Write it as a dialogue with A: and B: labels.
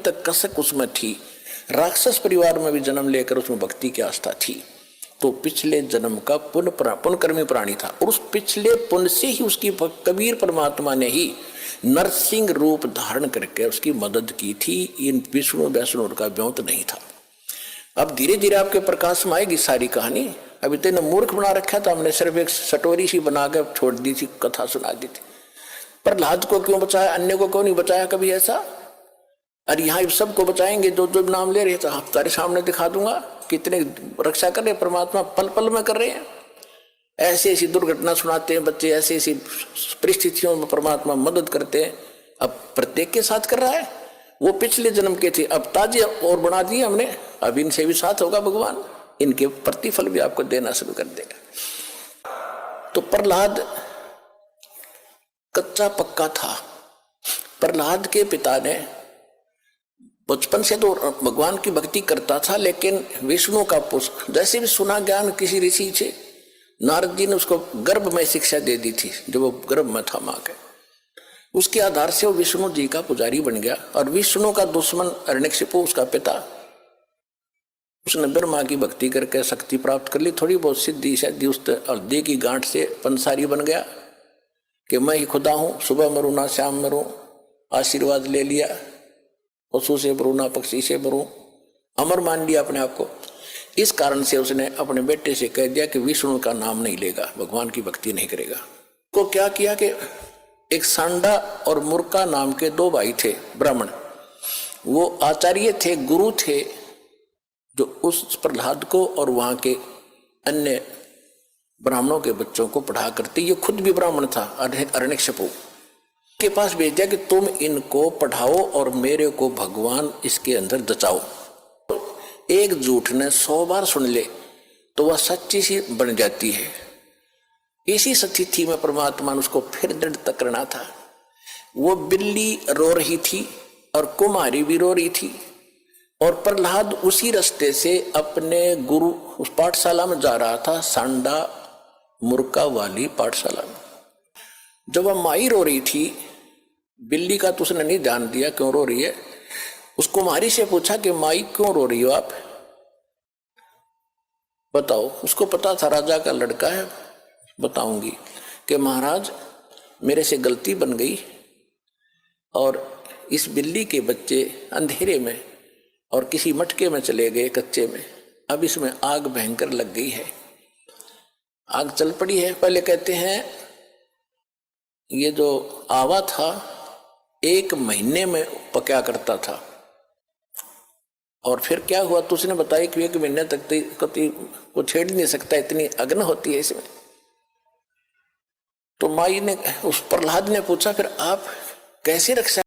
A: तक कसक उसमें थी, राक्षस परिवार में भी जन्म लेकर उसमें भक्ति की आस्था थी, तो पिछले जन्म का पुण्यकर्मी प्राणी था। और उस पिछले पुण्य से ही उसकी कबीर परमात्मा ने ही नरसिंह रूप धारण करके उसकी मदद की थी। इन विष्णु वैष्णु का ब्योंत नहीं था। अब धीरे धीरे आपके प्रकाश में आएगी सारी कहानी। अभी तो मूर्ख बना रखा था हमने, सिर्फ एक सटोरी सी बना कर छोड़ दी थी, कथा सुना दी थी। प्रहलाद को क्यों बचाया, अन्य को क्यों नहीं बचाया कभी ऐसा? अरे यहाँ सबको बचाएंगे, जो जो नाम ले रहे थे आप तारे सामने दिखा दूंगा, कितने रक्षा कर रहे परमात्मा, पल पल में कर रहे हैं। ऐसी ऐसी दुर्घटना सुनाते हैं बच्चे, ऐसी ऐसी परिस्थितियों में परमात्मा मदद करते हैं। अब प्रत्येक के साथ कर रहा है। वो पिछले जन्म के थे, अब ताजे और बना दिए हमने, अब इनसे भी साथ होगा भगवान, इनके प्रतिफल भी आपको देना शुरू कर देगा। तो प्रहलाद कच्चा पक्का था। प्रहलाद के पिता ने बचपन से तो भगवान की भक्ति करता था, लेकिन विष्णु का पुष्प जैसे भी सुना ज्ञान किसी ऋषि से, नारद जी ने उसको गर्भ में शिक्षा दे दी थी जब वो गर्भ में था मां के। उसके आधार से वो विष्णु जी का पुजारी बन गया। और विष्णु का दुश्मन हिरण्यकशिपु उसका पिता, उसने ब्रह्मा की भक्ति करके शक्ति प्राप्त कर ली, थोड़ी बहुत सिद्धि शादी उस हल्दी की गांठ से पंसारी बन गया कि मैं ही खुदा हूं, सुबह मरूं ना शाम मरूं, आशीर्वाद ले लिया, पशु से मरूं ना पक्षी से मरूं, अमर मान लिया अपने आप को। इस कारण से उसने अपने बेटे से कह दिया कि विष्णु का नाम नहीं लेगा, भगवान की भक्ति नहीं करेगा। तो क्या किया कि एक सांडा और मुर्का नाम के दो भाई थे ब्राह्मण, वो आचार्य थे, गुरु थे, जो उस प्रहलाद को और वहां के अन्य ब्राह्मणों के बच्चों को पढ़ा करते। ये खुद भी ब्राह्मण था, हिरण्यकशिपु के पास भेज दिया कि तुम इनको पढ़ाओ और मेरे को भगवान इसके अंदर दचाओ। एक झूठ ने 100 बार सुन ले तो वह सच्ची सी बन जाती है। इसी स्थिति में परमात्मा ने उसको फिर दृढ़ करना था। वो बिल्ली रो रही थी और कुमारी भी रो रही थी, और प्रहलाद उसी रास्ते से अपने गुरु उस पाठशाला में जा रहा था, सांडा मुर्का वाली पाठशाला में। जब वह माई रो रही थी, बिल्ली का तो उसने नहीं ध्यान दिया क्यों रो रही है। उस कुमारी से पूछा कि माई क्यों रो रही हो आप, बताओ। उसको पता था राजा का लड़का है, बताऊंगी कि महाराज मेरे से गलती बन गई और इस बिल्ली के बच्चे अंधेरे में और किसी मटके में चले गए कच्चे में, अब इसमें आग भयंकर लग गई है, आग चल पड़ी है। पहले कहते हैं ये जो आवा था 1 महीने में पका करता था, और फिर क्या हुआ तो उसने बताया कि 1 महीने तक कभी को छेड़ नहीं सकता, इतनी अग्नि होती है इसमें। तो माई ने उस प्रहलाद ने पूछा फिर आप कैसे रक्षा